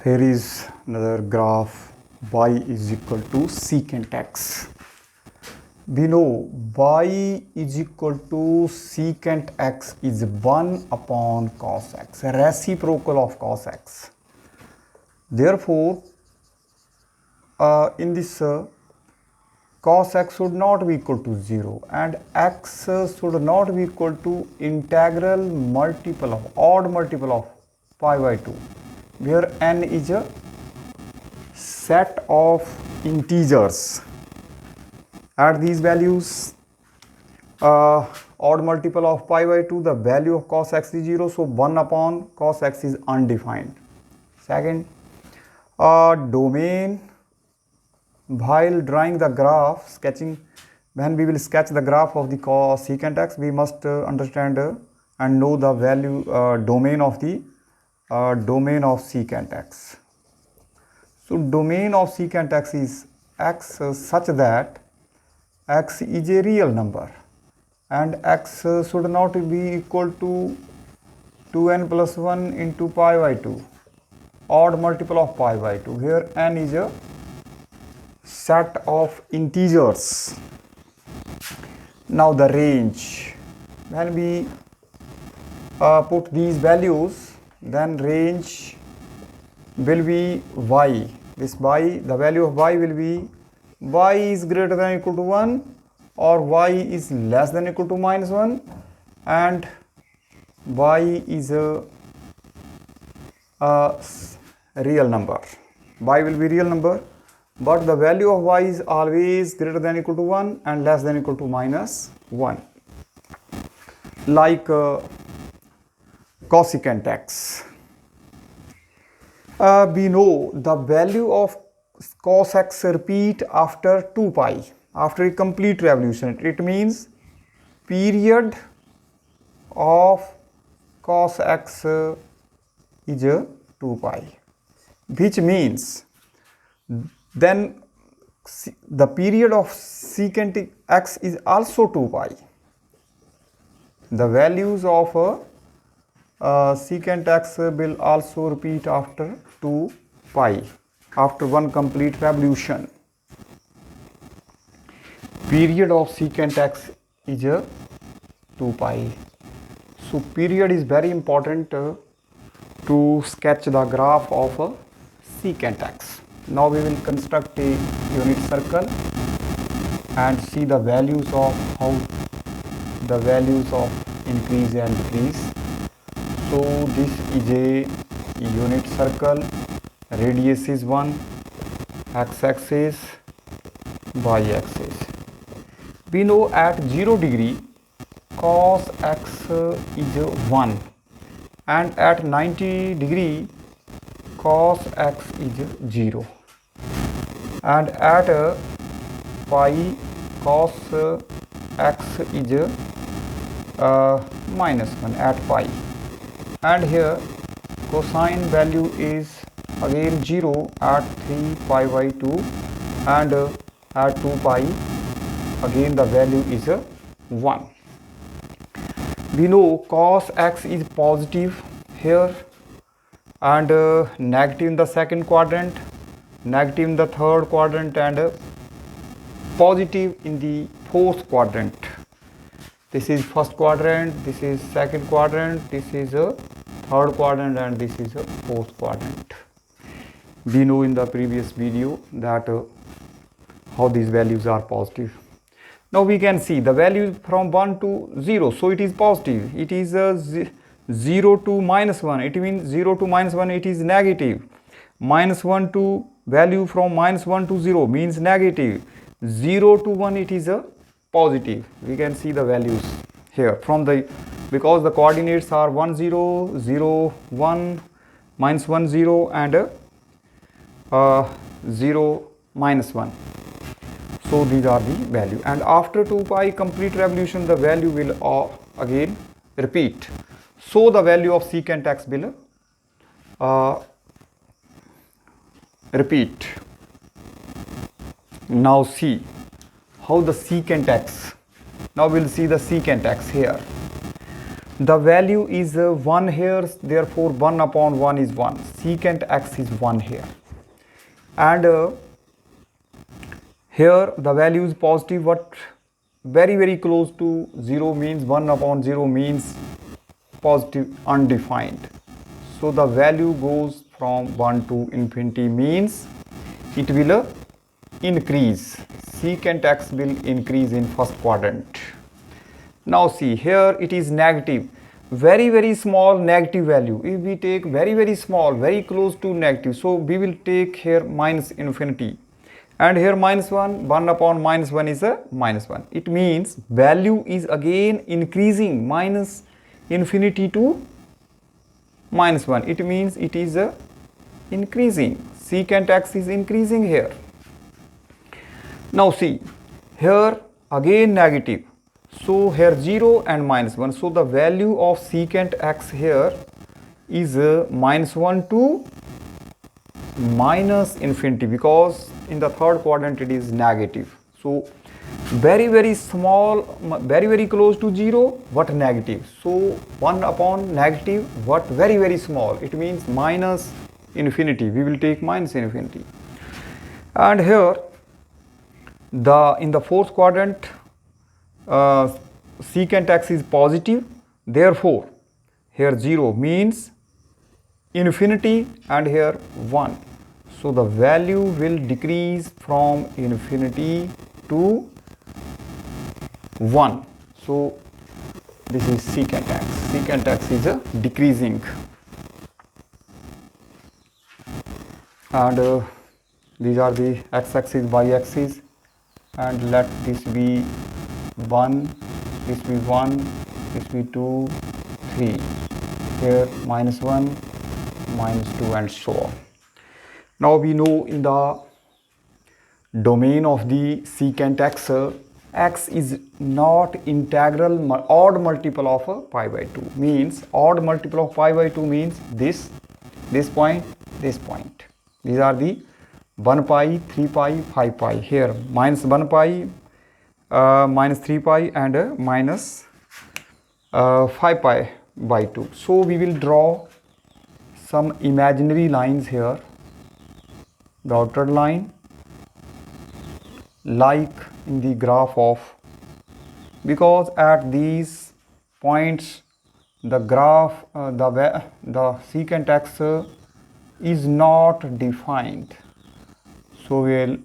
Here is another graph. Y is equal to secant x. We know y is equal to secant x is 1 upon cos x, reciprocal of cos x. Therefore, in this cos x should not be equal to 0 and x should not be equal to integral multiple of odd multiple of pi by 2, where n is a set of integers. At these values, odd multiple of pi by 2, the value of cos x is 0, so 1 upon cos x is undefined. Second, domain, while drawing the graph, sketching, when we will sketch the graph of the secant x, we must understand and know the value domain of the domain of secant x. So domain of secant x is x such that x is a real number and x should not be equal to 2n plus 1 into pi by 2, odd multiple of pi by 2, where n is a set of integers. Now the range, when we put these values, then range will be y. This y, the value of y will be y is greater than or equal to 1 or y is less than or equal to minus 1, and y is a real number. Y will be real number, but the value of y is always greater than or equal to 1 and less than or equal to minus 1. Like cosecant x. We know the value of cos x repeat after 2 pi, after a complete revolution. It means period of cos x is 2 pi, which means then the period of secant x is also 2 pi. The values of secant x will also repeat after 2 pi, after one complete revolution. Period of secant x is 2 pi. So period is very important to sketch the graph of secant x. Now we will construct a unit circle and see the values of how the values of increase and decrease. So this is a unit circle, radius is 1, x-axis, y-axis. We know at 0 degree cos x is 1 and at 90 degree cos x is 0, and at pi cos x is minus 1 at pi, and here cosine value is again 0 at 3 pi by 2, and at 2 pi again the value is 1. We know cos x is positive here and negative in the second quadrant, negative in the third quadrant, and positive in the fourth quadrant. This is first quadrant, this is second quadrant, this is a third quadrant, and this is a fourth quadrant. We know in the previous video that how these values are positive. Now we can see the value from 1 to 0, so it is positive. It is 0 to minus 1, it means 0 to minus 1 it is negative. Minus 1 to value from minus 1 to 0 means negative. 0 to 1 it is a positive. We can see the values here from the, because the coordinates are 1 0 0 1 minus 1 0 and 0 minus 1. So these are the value, and after 2 pi complete revolution the value will again repeat. So the value of secant x will repeat. Now see how the secant x, now we will see the secant x here. The value is 1 here, therefore 1 upon 1 is 1. Secant x is 1 here. And here the value is positive, but very close to 0 means 1 upon 0 means positive undefined. So the value goes from 1 to infinity, means it will increase. Secant x will increase in first quadrant. Now see, here it is negative, very small negative value. If we take very small, very close to negative, so we will take here minus infinity, and here minus 1, 1 upon minus 1 is a minus 1. It means value is again increasing, minus infinity to minus 1. It means it is increasing. Secant x is increasing here. Now see, here again negative. So here 0 and minus 1. So the value of secant x here is minus 1 to minus infinity, because in the third quadrant it is negative. So very small, very close to 0 but negative. So 1 upon negative but very small. It means minus infinity. We will take minus infinity. And here in the fourth quadrant, secant x is positive, therefore here 0 means infinity, and here 1. So the value will decrease from infinity to 1. So this is secant x. Secant x is decreasing. And these are the x-axis, y-axis, and let this be 1, this be 1, this be 2, 3, here minus 1, minus 2, and so on. Now we know in the domain of the secant x, x is not integral odd multiple of pi by 2. Means odd multiple of pi by 2 means this point, this point. These are the 1 pi, 3 pi, 5 pi. Here minus 1 pi, minus 3 pi, and minus 5 pi by 2. So we will draw some imaginary lines here, dotted line, like in the graph of, because at these points the graph, the secant x is not defined. So we will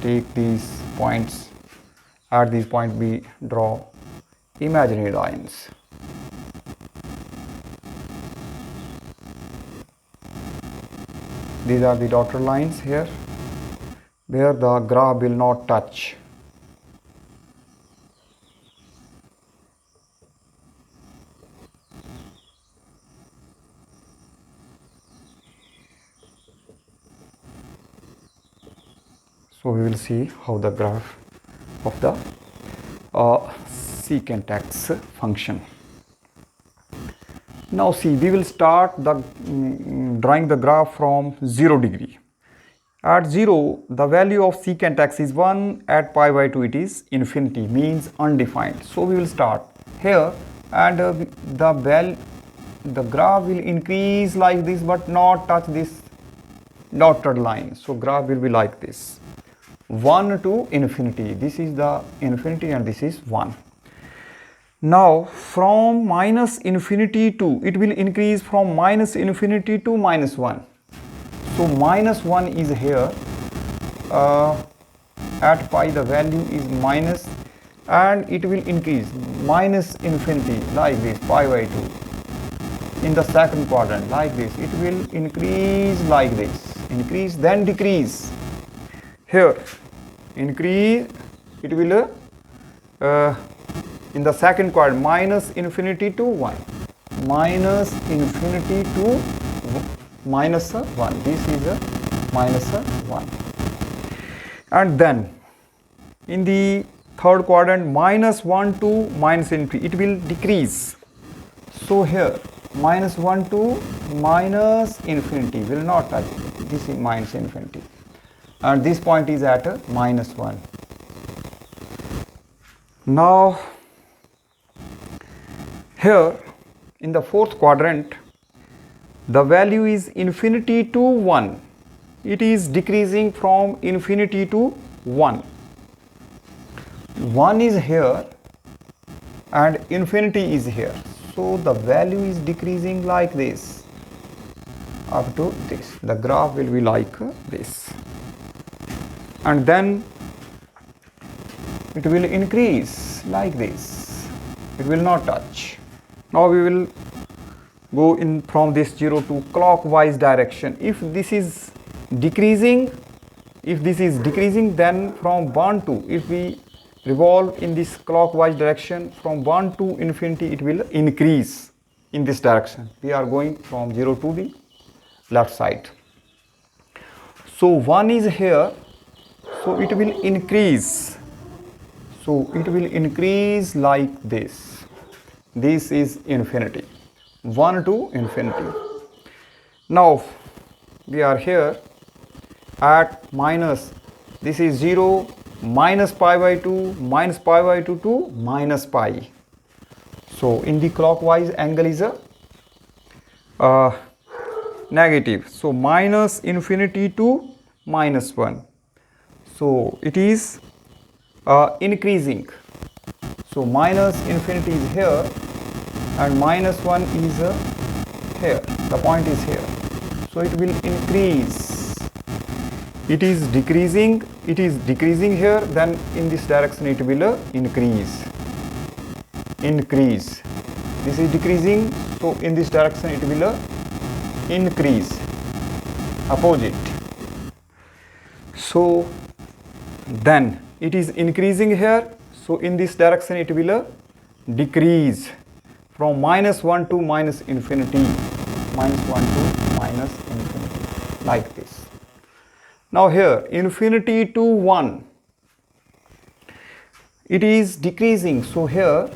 take these points. At these points we draw imaginary lines. These are the dotted lines here, where the graph will not touch. So we will see how the graph of the secant x function. Now see, we will start the drawing the graph from 0 degree. At 0, the value of secant x is 1. At pi by 2, it is infinity, means undefined. So we will start here, and the graph will increase like this, but not touch this dotted line. So graph will be like this, 1 to infinity. This is the infinity, and this is 1. Now from minus infinity to, it will increase from minus infinity to minus 1. So minus 1 is here. At pi the value is minus, and it will increase minus infinity like this, pi by 2. In the second quadrant like this, it will increase like this, increase then decrease. Here increase, it will in the second quadrant minus infinity to 1, minus infinity to minus 1. This is a minus 1. And then in the third quadrant minus 1 to minus infinity, it will decrease. So here minus 1 to minus infinity will not touch. This is minus infinity, and this point is at minus 1. Now Here in the fourth quadrant, the value is infinity to 1. It is decreasing from infinity to 1. 1 is here and infinity is here. So the value is decreasing like this up to this. The graph will be like this. And then it will increase like this. It will not touch. Now we will go in from this 0 to clockwise direction. If this is decreasing, then from 1 to, if we revolve in this clockwise direction, from 1 to infinity it will increase in this direction. We are going from 0 to the left side. So 1 is here, so it will increase. So it will increase like this. This is infinity. 1 to infinity. Now we are here at minus, this is 0, minus pi by 2, minus pi by 2 to minus pi. So in the clockwise angle is a negative. So minus infinity to minus 1. So it is increasing. So minus infinity is here and minus 1 is here. The point is here. So it will increase. It is decreasing here, then in this direction it will increase. This is decreasing, so in this direction it will increase. Opposite. So then it is increasing here, so in this direction it will decrease from minus 1 to minus infinity. Minus 1 to minus infinity, like this. Now here infinity to 1, it is decreasing. So here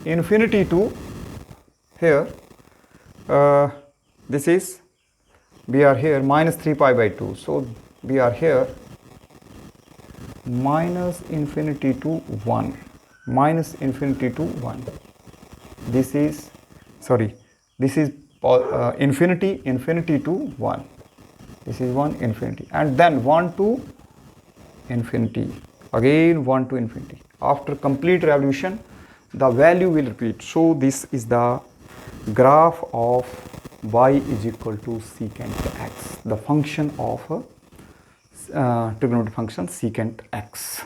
infinity to here, this is, we are here minus 3 pi by 2. So we are here minus infinity to 1. Minus infinity to 1. This is, sorry, this is infinity to 1. This is 1 infinity, and then 1 to infinity, again 1 to infinity. After complete revolution, the value will repeat. So this is the graph of y is equal to secant x, the function of trigonometric function secant x.